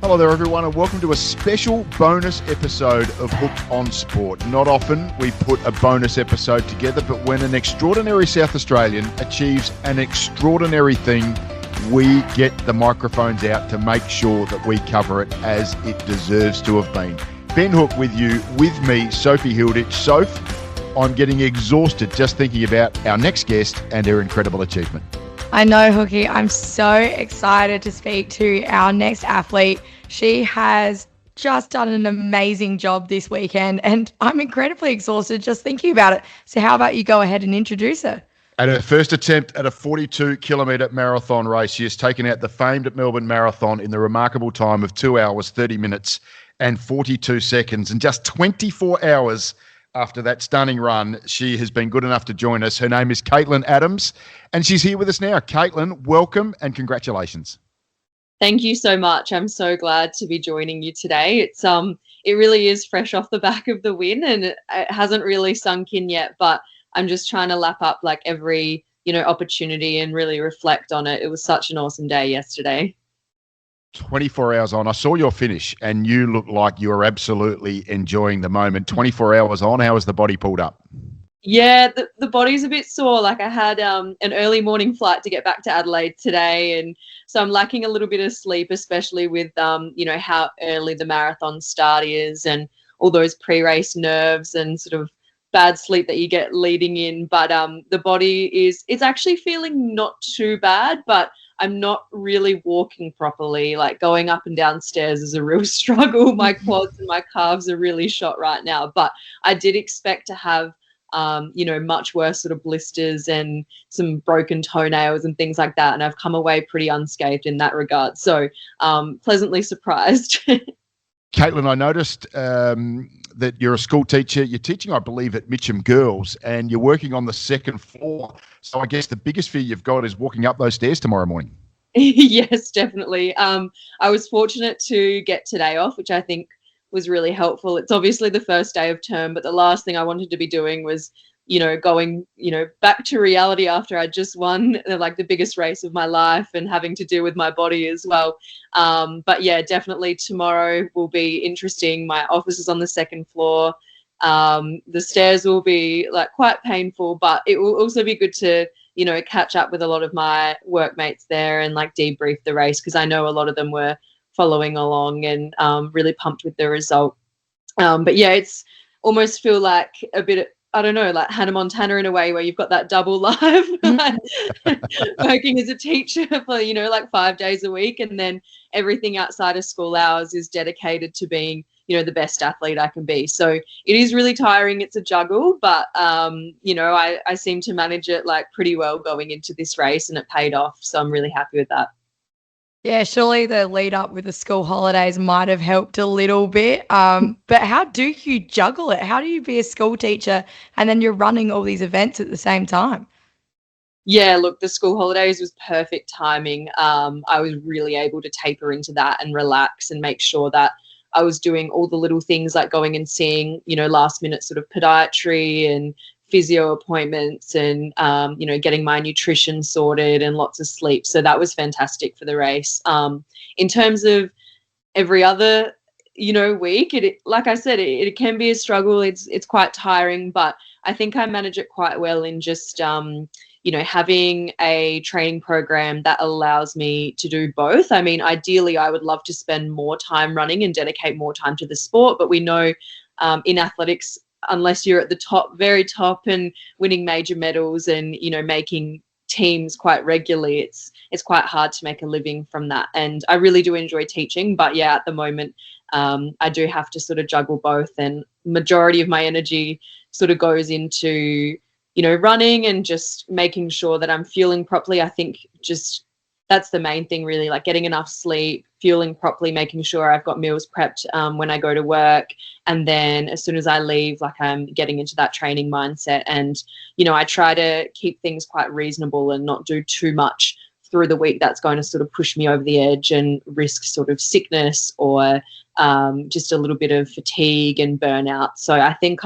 Hello there, everyone, and welcome to a special bonus episode of Hooked on Sport. Not often we put a bonus episode together, but when an extraordinary South Australian achieves an extraordinary thing, we get the microphones out to make sure that we cover it as it deserves to have been. Ben Hook with you, with me, Sophie Hilditch. Soph, I'm getting exhausted just thinking about our next guest and her incredible achievement. I know, Hookie. I'm so excited to speak to our next athlete. She has just done an amazing job this weekend, and I'm incredibly exhausted just thinking about it. So how about you go ahead and introduce her? At her first attempt at a 42-kilometre marathon race, she has taken out the famed Melbourne Marathon in the remarkable time of 2 hours, 30 minutes and 42 seconds. And just 24 hours after that stunning run, she has been good enough to join us. Her name is Caitlin Adams, and she's here with us now. Caitlin, welcome and congratulations. Thank you so much. I'm so glad to be joining you today. It really is fresh off the back of the win, and it hasn't really sunk in yet, but I'm just trying to lap up like every, opportunity and really reflect on it. It was such an awesome day yesterday. 24 hours on. I saw your finish and you look like you were absolutely enjoying the moment. 24 hours on, how was the body pulled up? Yeah, the body's a bit sore. Like I had an early morning flight to get back to Adelaide today, and so I'm lacking a little bit of sleep, especially with how early the marathon start is and all those pre-race nerves and sort of bad sleep that you get leading in. But the body it's actually feeling not too bad, but I'm not really walking properly. Like going up and down stairs is a real struggle. My quads and my calves are really shot right now, but I did expect to have much worse sort of blisters and some broken toenails and things like that. And I've come away pretty unscathed in that regard. So pleasantly surprised. Caitlin, I noticed that you're a school teacher. You're teaching, I believe, at Mitcham Girls, and you're working on the second floor. So I guess the biggest fear you've got is walking up those stairs tomorrow morning. Yes, definitely. I was fortunate to get today off, which I think was really helpful. It's obviously the first day of term, but the last thing I wanted to be doing was, going, back to reality after I just won like the biggest race of my life and having to deal with my body as well. But yeah, definitely tomorrow will be interesting. My office is on the second floor. The stairs will be like quite painful, but it will also be good to, catch up with a lot of my workmates there and like debrief the race, because I know a lot of them were following along and really pumped with the result. But yeah, it's almost feel like a bit, I don't know, like Hannah Montana in a way, where you've got that double life, working as a teacher for, like 5 days a week. And then everything outside of school hours is dedicated to being, the best athlete I can be. So it is really tiring. It's a juggle, but, I seem to manage it like pretty well going into this race, and it paid off. So I'm really happy with that. Yeah, surely the lead up with the school holidays might have helped a little bit. But how do you juggle it? How do you be a school teacher and then you're running all these events at the same time? Yeah, look, the school holidays was perfect timing. I was really able to taper into that and relax and make sure that I was doing all the little things like going and seeing, last minute sort of podiatry and physio appointments and, getting my nutrition sorted and lots of sleep. So that was fantastic for the race. In terms of every other, week, like I said, it can be a struggle. It's quite tiring, but I think I manage it quite well in just, having a training program that allows me to do both. I mean, ideally, I would love to spend more time running and dedicate more time to the sport, but we know in athletics, unless you're at the top, very top, and winning major medals and, making teams quite regularly, it's quite hard to make a living from that. And I really do enjoy teaching, but yeah, at the moment, I do have to sort of juggle both, and majority of my energy sort of goes into, running and just making sure that I'm fueling properly. I think just that's the main thing really, like getting enough sleep, fueling properly, making sure I've got meals prepped when I go to work. And then as soon as I leave, like I'm getting into that training mindset. And, I try to keep things quite reasonable and not do too much through the week that's going to sort of push me over the edge and risk sort of sickness or just a little bit of fatigue and burnout. So I think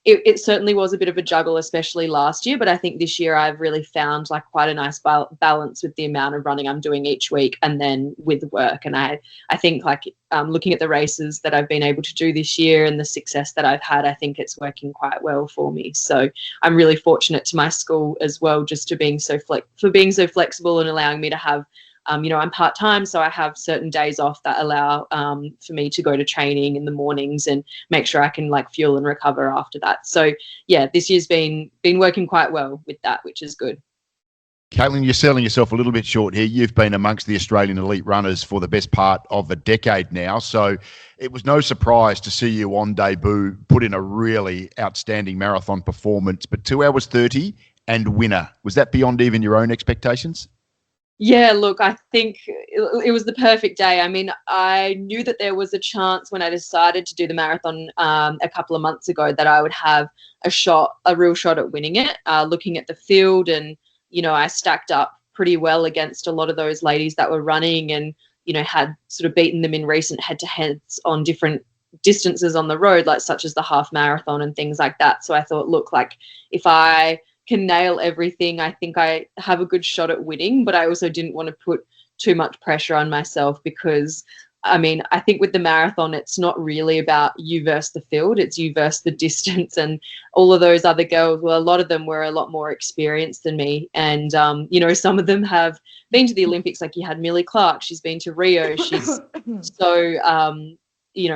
it certainly was a bit of a juggle, especially last year. But I think this year I've really found like quite a nice balance with the amount of running I'm doing each week and then with work. And I think like looking at the races that I've been able to do this year and the success that I've had, I think it's working quite well for me. So I'm really fortunate to my school as well, just to being so flexible and allowing me to have I'm part-time, so I have certain days off that allow for me to go to training in the mornings and make sure I can like fuel and recover after that. So yeah, this year's been working quite well with that, which is good. Caitlin, you're selling yourself a little bit short here. You've been amongst the Australian elite runners for the best part of a decade now, so it was no surprise to see you on debut put in a really outstanding marathon performance, but 2 hours 30 and winner. Was that beyond even your own expectations? Yeah, look, I think it was the perfect day. I mean, I knew that there was a chance when I decided to do the marathon a couple of months ago that I would have a real shot at winning it. Looking at the field, and I stacked up pretty well against a lot of those ladies that were running, and had sort of beaten them in recent head-to-heads on different distances on the road, like such as the half marathon and things like that. So I thought, look, like if I can nail everything, I think I have a good shot at winning. But I also didn't want to put too much pressure on myself, because I mean, I think with the marathon, it's not really about you versus the field, it's you versus the distance. And all of those other girls, well, a lot of them were a lot more experienced than me. And some of them have been to the Olympics, like you had Millie Clark, she's been to Rio, she's so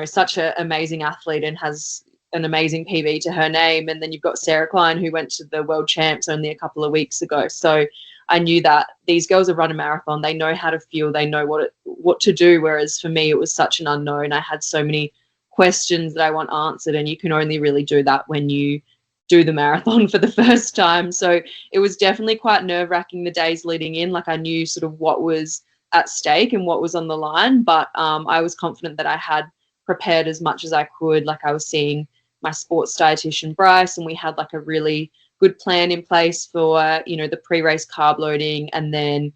such an amazing athlete and has an amazing PB to her name. And then you've got Sarah Klein, who went to the world champs only a couple of weeks ago. So I knew that these girls have run a marathon. They know how to feel. They know what to do. Whereas for me, it was such an unknown. I had so many questions that I want answered, and you can only really do that when you do the marathon for the first time. So it was definitely quite nerve-wracking the days leading in. Like I knew sort of what was at stake and what was on the line, but I was confident that I had prepared as much as I could. Like I was seeing my sports dietitian Bryce, and we had like a really good plan in place for the pre-race carb loading, and then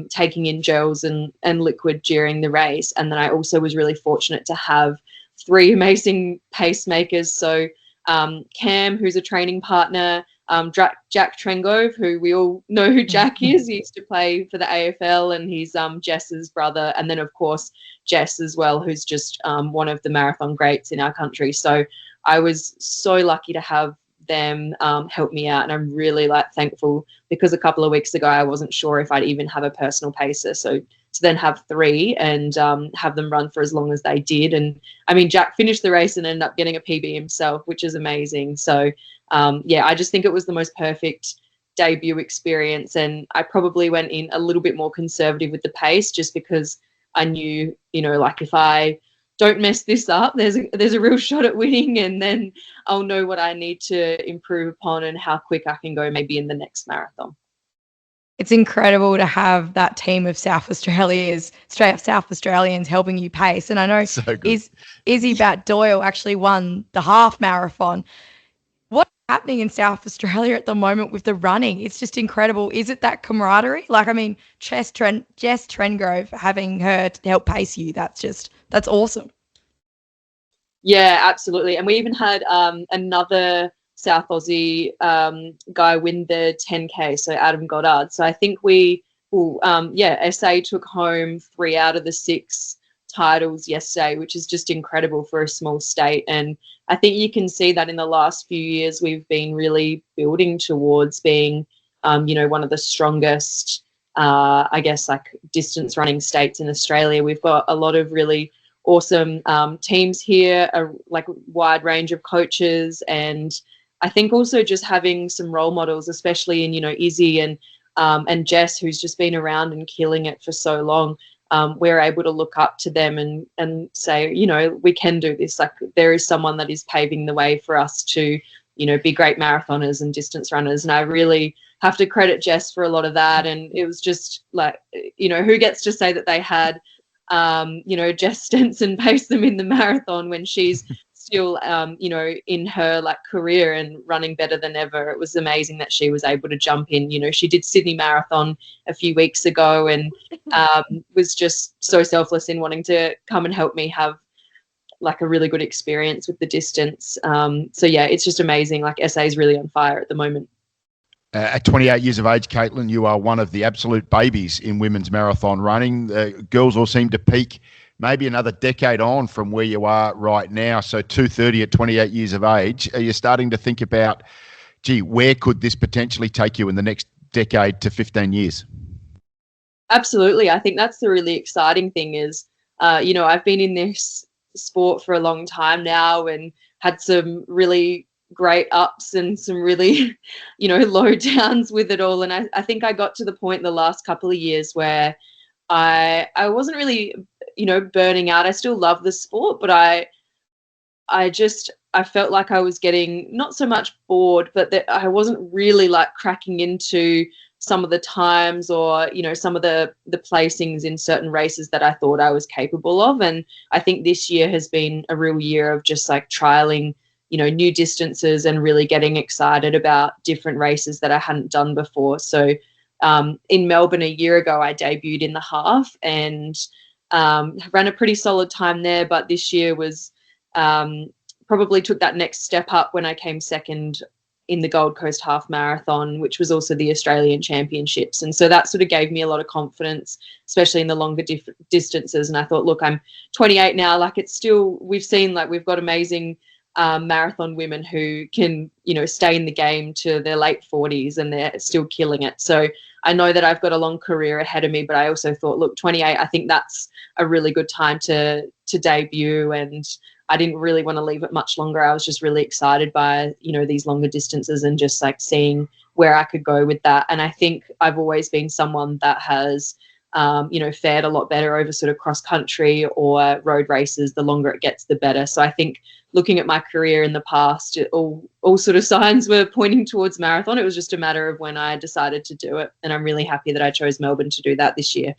taking in gels and liquid during the race. And then I also was really fortunate to have 3 amazing pacemakers. So Cam, who's a training partner, Jack Trengove, who we all know who Jack is. He used to play for the AFL, and he's Jess's brother. And then of course Jess as well, who's just one of the marathon greats in our country. So I was so lucky to have them help me out, and I'm really thankful, because a couple of weeks ago I wasn't sure if I'd even have a personal pacer. So to then have 3 and have them run for as long as they did, and I mean Jack finished the race and ended up getting a PB himself, which is amazing. So I just think it was the most perfect debut experience, and I probably went in a little bit more conservative with the pace, just because I knew if I don't mess this up, there's a real shot at winning, and then I'll know what I need to improve upon and how quick I can go maybe in the next marathon. It's incredible to have that team of South Australians helping you pace. And I know so Izzy Bat-Doyle actually won the half marathon. What's happening in South Australia at the moment with the running? It's just incredible. Is it that camaraderie? Like, I mean, Jess Trengrove, having her to help pace you, that's awesome. Yeah, absolutely. And we even had another South Aussie guy win the 10K, so Adam Goddard. So I think SA took home 3 out of the 6 titles yesterday, which is just incredible for a small state. And I think you can see that in the last few years we've been really building towards being, one of the strongest, distance running states in Australia. We've got a lot of really awesome teams here, a wide range of coaches, and I think also just having some role models, especially in Izzy and Jess, who's just been around and killing it for so long. We're able to look up to them and say, we can do this. Like, there is someone that is paving the way for us to be great marathoners and distance runners. And I really have to credit Jess for a lot of that. And it was just who gets to say that they had Jess Stenson pace them in the marathon when she's still, in her career and running better than ever. It was amazing that she was able to jump in. She did Sydney Marathon a few weeks ago, and was just so selfless in wanting to come and help me have like a really good experience with the distance. So yeah, it's just amazing. Like SA is really on fire at the moment. At 28 years of age, Caitlin, you are one of the absolute babies in women's marathon running. Girls all seem to peak maybe another decade on from where you are right now. So 2:30 at 28 years of age. Are you starting to think about, gee, where could this potentially take you in the next decade to 15 years? Absolutely. I think that's the really exciting thing is, I've been in this sport for a long time now and had some really great ups and some really, low downs with it all. And I think I got to the point in the last couple of years where I wasn't really, burning out. I still love the sport, but I felt like I was getting not so much bored, but that I wasn't really like cracking into some of the times or, some of the placings in certain races that I thought I was capable of. And I think this year has been a real year of just like trialing, new distances and really getting excited about different races that I hadn't done before. So in Melbourne a year ago, I debuted in the half and ran a pretty solid time there. But this year was probably took that next step up when I came second in the Gold Coast Half Marathon, which was also the Australian Championships. And so that sort of gave me a lot of confidence, especially in the longer distances. And I thought, look, I'm 28 now. Like it's still, we've seen like we've got amazing marathon women who can, stay in the game to their late 40s and they're still killing it. So I know that I've got a long career ahead of me, but I also thought, look, 28, I think that's a really good time to debut. And I didn't really want to leave it much longer. I was just really excited by, these longer distances and just like seeing where I could go with that. And I think I've always been someone that has, fared a lot better over sort of cross country or road races. The longer it gets, the better. So I think looking at my career in the past, all sort of signs were pointing towards marathon. It was just a matter of when I decided to do it. And I'm really happy that I chose Melbourne to do that this year.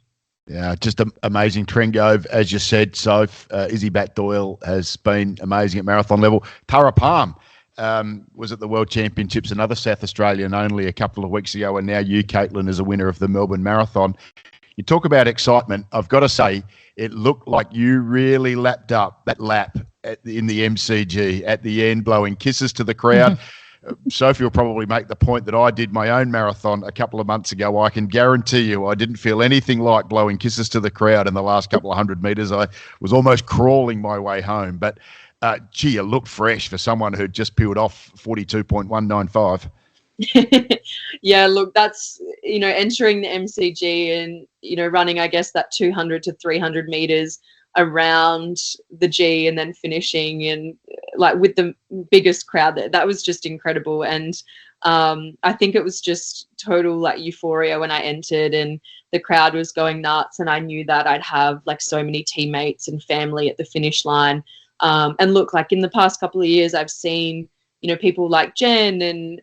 Yeah, just an amazing trend, Gove. As you said, Soph, Izzy Bat-Doyle has been amazing at marathon level. Tara Palm was at the World Championships, another South Australian only a couple of weeks ago, and now you, Caitlin, is a winner of the Melbourne Marathon. You talk about excitement. I've got to say, it looked like you really lapped up that lap in the MCG at the end, blowing kisses to the crowd. Sophie will probably make the point that I did my own marathon a couple of months ago. I can guarantee you I didn't feel anything like blowing kisses to the crowd in the last couple of 100 metres. I was almost crawling my way home. But, gee, it looked fresh for someone who'd just peeled off 42.195. Yeah, look, that's, entering the MCG and, running, I guess, that 200 to 300 metres around the G and then finishing and like with the biggest crowd there. That was just incredible. And I think it was just total like euphoria when I entered and the crowd was going nuts. And I knew that I'd have like so many teammates and family at the finish line. And look, like in the past couple of years, I've seen, people like Jen and,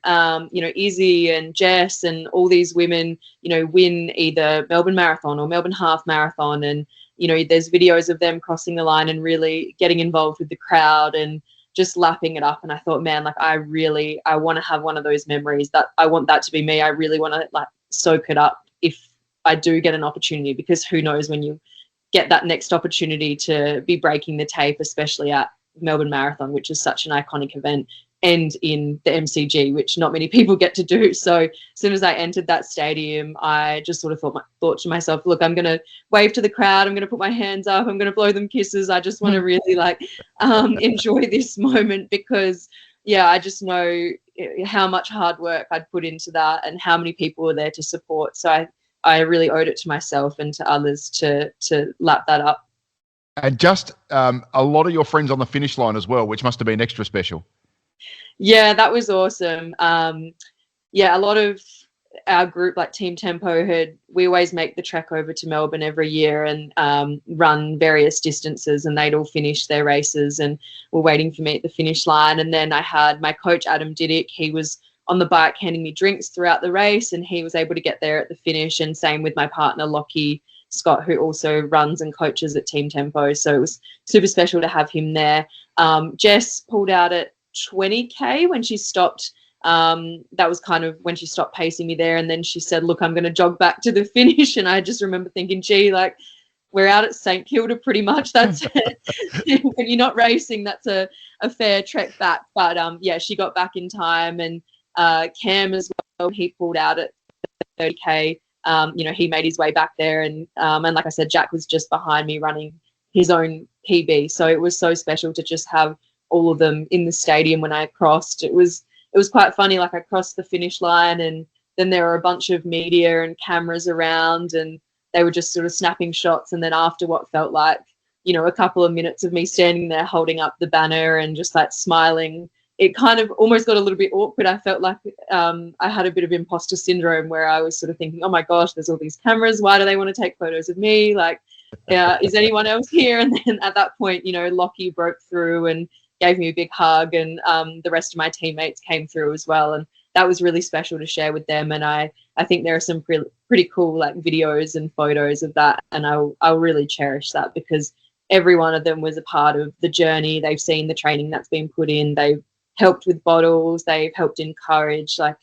Izzy and Jess and all these women, win either Melbourne Marathon or Melbourne Half Marathon. And, there's videos of them crossing the line and really getting involved with the crowd and just lapping it up. And I thought, man, like I want to have one of those memories. That I want that to be me. I really want to like soak it up if I do get an opportunity, because who knows when you get that next opportunity to be breaking the tape, especially at Melbourne Marathon, which is such an iconic event, and in the MCG, which not many people get to do. So as soon as I entered that stadium, I just sort of thought to myself, look, I'm going to wave to the crowd. I'm going to put my hands up. I'm going to blow them kisses. I just want to really enjoy this moment because, yeah, I just know how much hard work I'd put into that and how many people were there to support. So I really owed it to myself and to others to lap that up. And just a lot of your friends on the finish line as well, which must have been extra special. Yeah, that was awesome. A lot of our group, like Team Tempo, we always make the trek over to Melbourne every year and run various distances, and they'd all finish their races and were waiting for me at the finish line. And then I had my coach, Adam Diddick. He was on the bike handing me drinks throughout the race, and he was able to get there at the finish. And same with my partner, Lockie Scott, who also runs and coaches at Team Tempo. So it was super special to have him there. Jess pulled out at 20K when she stopped. That was kind of when she stopped pacing me there. And then she said, look, I'm going to jog back to the finish. And I just remember thinking, gee, like we're out at St Kilda pretty much. That's when you're not racing, that's a fair trek back. But yeah, she got back in time, and Cam as well, he pulled out at 30k. He made his way back there, and like I said, Jack was just behind me running his own PB. So it was so special to just have all of them in the stadium when I crossed. It was quite funny. Like, I crossed the finish line, and then there were a bunch of media and cameras around, and they were just sort of snapping shots. And then after what felt like, a couple of minutes of me standing there holding up the banner and just like smiling, it kind of almost got a little bit awkward. I felt like I had a bit of imposter syndrome, where I was sort of thinking, oh my gosh, there's all these cameras. Why do they want to take photos of me? Like, is anyone else here? And then at that point, Lockie broke through and gave me a big hug, and the rest of my teammates came through as well. And that was really special to share with them. And I think there are some pretty cool like videos and photos of that. And I'll really cherish that, because every one of them was a part of the journey. They've seen the training that's been put in. They've helped with bottles. They've helped encourage. Like,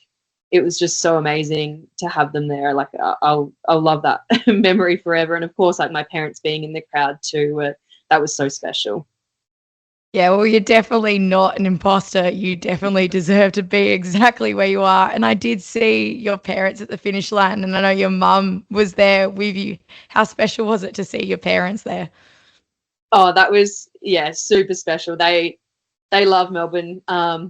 it was just so amazing to have them there. Like, I'll love that memory forever. And of course, like, my parents being in the crowd too, that was so special. Yeah, well, you're definitely not an imposter. You definitely deserve to be exactly where you are. And I did see your parents at the finish line, and I know your mum was there with you. How special was it to see your parents there? Oh, that was, super special. They love Melbourne.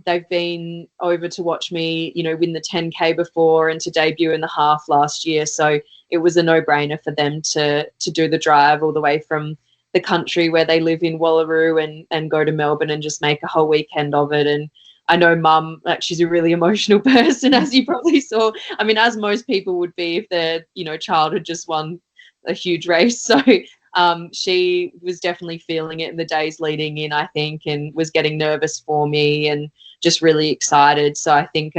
They've been over to watch me, win the 10K before and to debut in the half last year. So it was a no-brainer for them to do the drive all the way from the country where they live in Wallaroo and go to Melbourne and just make a whole weekend of it. And I know Mum, like, she's a really emotional person, as you probably saw. I mean, as most people would be if their, child had just won a huge race. So she was definitely feeling it in the days leading in, I think, and was getting nervous for me and just really excited. So I think,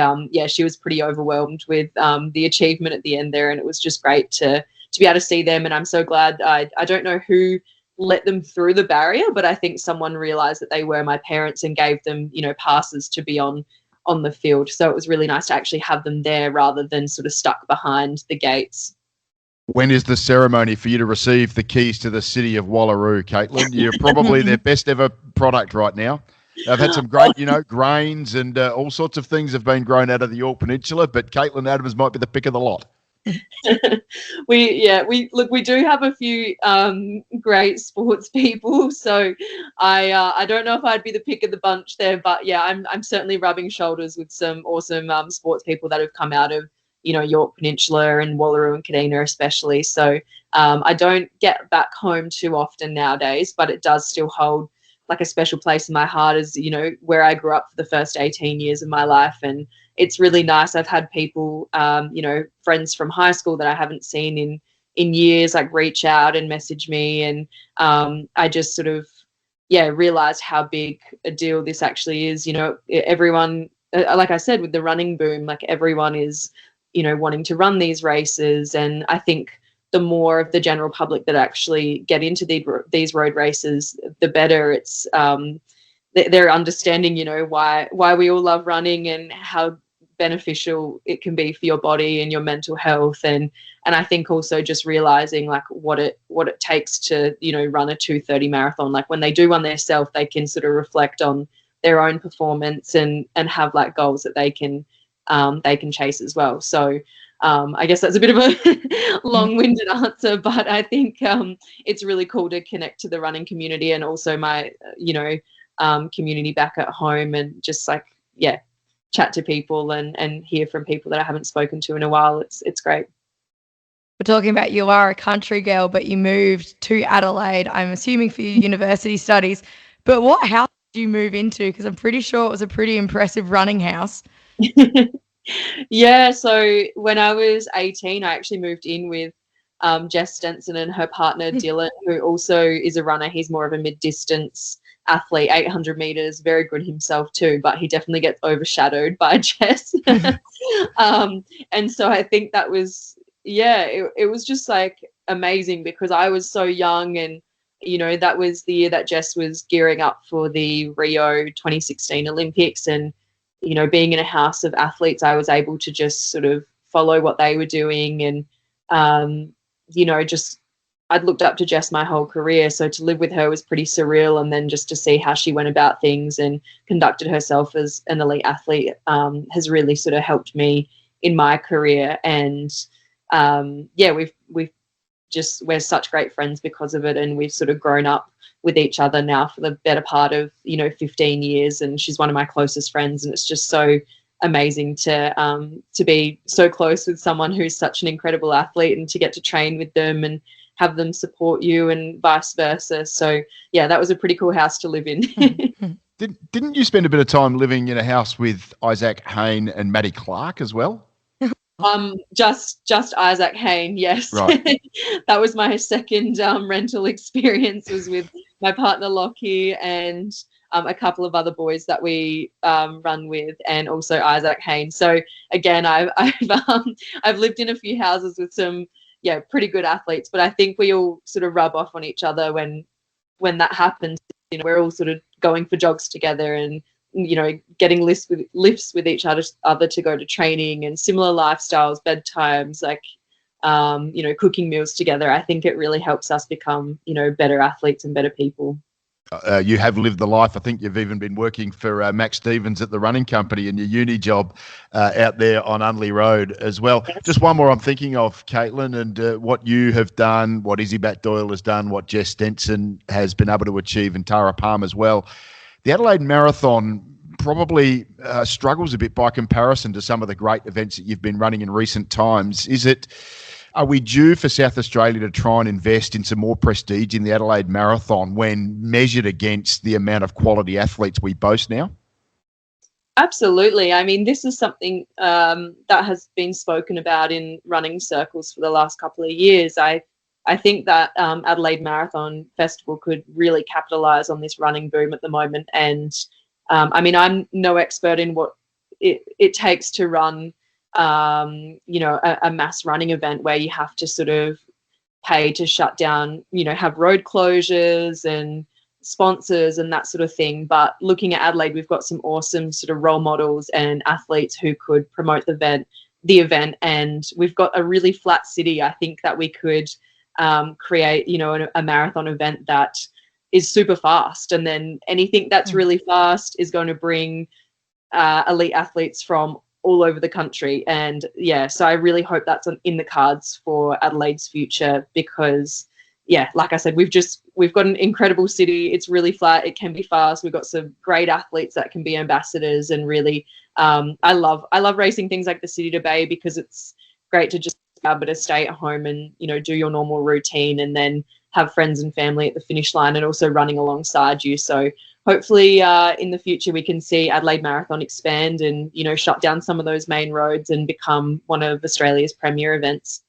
she was pretty overwhelmed with the achievement at the end there. And it was just great to be able to see them. And I'm so glad. I don't know who let them through the barrier, but I think someone realized that they were my parents and gave them, passes to be on the field. So it was really nice to actually have them there rather than sort of stuck behind the gates. When is the ceremony for you to receive the keys to the city of Wallaroo, Caitlin? You're probably their best ever product right now. They've had some great, grains and all sorts of things have been grown out of the Yorke Peninsula, but Caitlin Adams might be the pick of the lot. We do have a few great sports people, so I don't know if I'd be the pick of the bunch there, but yeah, I'm certainly rubbing shoulders with some awesome sports people that have come out of Yorke Peninsula and Wallaroo and Kadina especially. So I don't get back home too often nowadays, but it does still hold like a special place in my heart as where I grew up for the first 18 years of my life. And it's really nice. I've had people, friends from high school that I haven't seen in years, like, reach out and message me. And I just sort of, realized how big a deal this actually is. Everyone, like I said, with the running boom, like, everyone is, wanting to run these races. And I think the more of the general public that actually get into these road races, the better. It's they're understanding, why we all love running and how beneficial it can be for your body and your mental health. And I think also just realizing like what it takes to, run a 2:30 marathon. Like, when they do one themselves, they can sort of reflect on their own performance and have like goals that they can chase as well. So I guess that's a bit of a long-winded answer, but I think it's really cool to connect to the running community and also my, community back at home, and just like, chat to people and hear from people that I haven't spoken to in a while. It's great. We're talking about you are a country girl, but you moved to Adelaide, I'm assuming for your university studies. But what house did you move into? Because I'm pretty sure it was a pretty impressive running house. Yeah, so when I was 18, I actually moved in with Jess Stenson and her partner Dylan, who also is a runner. He's more of a mid-distance athlete, 800 meters, very good himself too, but he definitely gets overshadowed by Jess. And so I think that was, it was just like amazing, because I was so young, and that was the year that Jess was gearing up for the Rio 2016 Olympics. And being in a house of athletes, I was able to just sort of follow what they were doing and just I'd looked up to Jess my whole career, so to live with her was pretty surreal. And then just to see how she went about things and conducted herself as an elite athlete has really sort of helped me in my career. And we're such great friends because of it, and we've sort of grown up with each other now for the better part of 15 years, and she's one of my closest friends, and it's just so amazing to be so close with someone who's such an incredible athlete and to get to train with them and have them support you and vice versa. So yeah, that was a pretty cool house to live in. Didn't you spend a bit of time living in a house with Isaac Hayne and Maddie Clark as well? Just Isaac Hayne, yes. Right. That was my second rental experience, was with my partner Lockie and a couple of other boys that we run with, and also Isaac Hayne. So again, I've lived in a few houses with some pretty good athletes, but I think we all sort of rub off on each other when that happens. We're all sort of going for jogs together and getting lifts with each other to go to training, and similar lifestyles, bedtimes, like cooking meals together. I think it really helps us become better athletes and better people. You have lived the life. I think you've even been working for Max Stevens at the running company in your uni job out there on Unley Road as well. Yes. Just one more I'm thinking of, Caitlin, and what you have done, what Izzy Bat-Doyle has done, what Jess Stenson has been able to achieve, and Tara Palm as well. The Adelaide Marathon probably struggles a bit by comparison to some of the great events that you've been running in recent times. Are we due for South Australia to try and invest in some more prestige in the Adelaide Marathon when measured against the amount of quality athletes we boast now? Absolutely. I mean, this is something that has been spoken about in running circles for the last couple of years. I think that Adelaide Marathon Festival could really capitalise on this running boom at the moment. And I'm no expert in what it takes to run a mass running event where you have to sort of pay to shut down, have road closures and sponsors and that sort of thing. But looking at Adelaide, we've got some awesome sort of role models and athletes who could promote the event. And we've got a really flat city. I think that we could create, a marathon event that is super fast. And then anything that's really fast is going to bring elite athletes from all over the country. And so I really hope that's in the cards for Adelaide's future, because like I said, we've got an incredible city. It's really flat. It can be fast. We've got some great athletes that can be ambassadors, and really I love racing things like the City to Bay, because it's great to just be able to stay at home and do your normal routine, and then have friends and family at the finish line and also running alongside you. So hopefully in the future we can see Adelaide Marathon expand and, shut down some of those main roads and become one of Australia's premier events.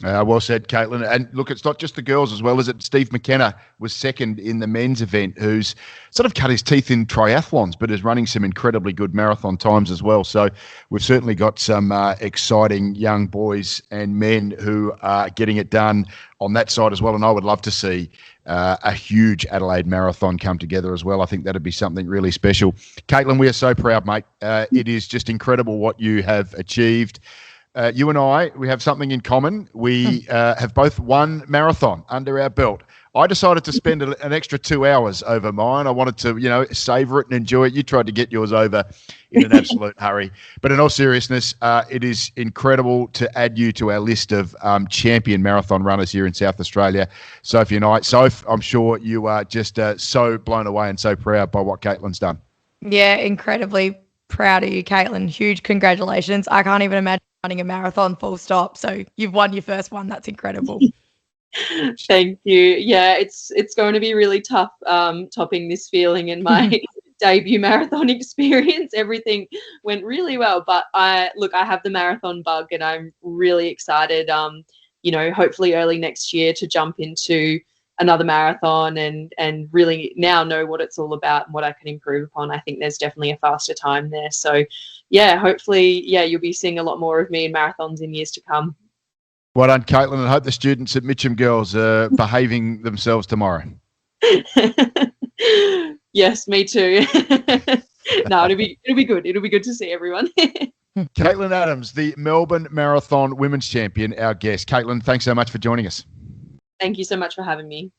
Well said, Caitlin. And look, it's not just the girls as well, is it? Steve McKenna was second in the men's event, who's sort of cut his teeth in triathlons, but is running some incredibly good marathon times as well. So we've certainly got some exciting young boys and men who are getting it done on that side as well. And I would love to see a huge Adelaide Marathon come together as well. I think that'd be something really special. Caitlin, we are so proud, mate. It is just incredible what you have achieved. You and we have something in common. We have both won marathon under our belt. I decided to spend an extra 2 hours over mine. I wanted to, savour it and enjoy it. You tried to get yours over in an absolute hurry. But in all seriousness, it is incredible to add you to our list of champion marathon runners here in South Australia. Sophie and I. Soph, I'm sure you are just so blown away and so proud by what Caitlin's done. Yeah, incredibly proud of you, Caitlin. Huge congratulations. I can't even imagine running a marathon, full stop. So you've won your first one. That's incredible. Thank you. Yeah, it's going to be really tough topping this feeling in my debut marathon experience. Everything went really well, but I have the marathon bug, and I'm really excited, hopefully early next year to jump into another marathon and really now know what it's all about and what I can improve upon. I think there's definitely a faster time there. So hopefully, you'll be seeing a lot more of me in marathons in years to come. Well done, Caitlin, and I hope the students at Mitcham Girls are behaving themselves tomorrow. Yes, me too. No, it'll be good. It'll be good to see everyone. Caitlin Adams, the Melbourne Marathon Women's Champion, our guest. Caitlin, thanks so much for joining us. Thank you so much for having me.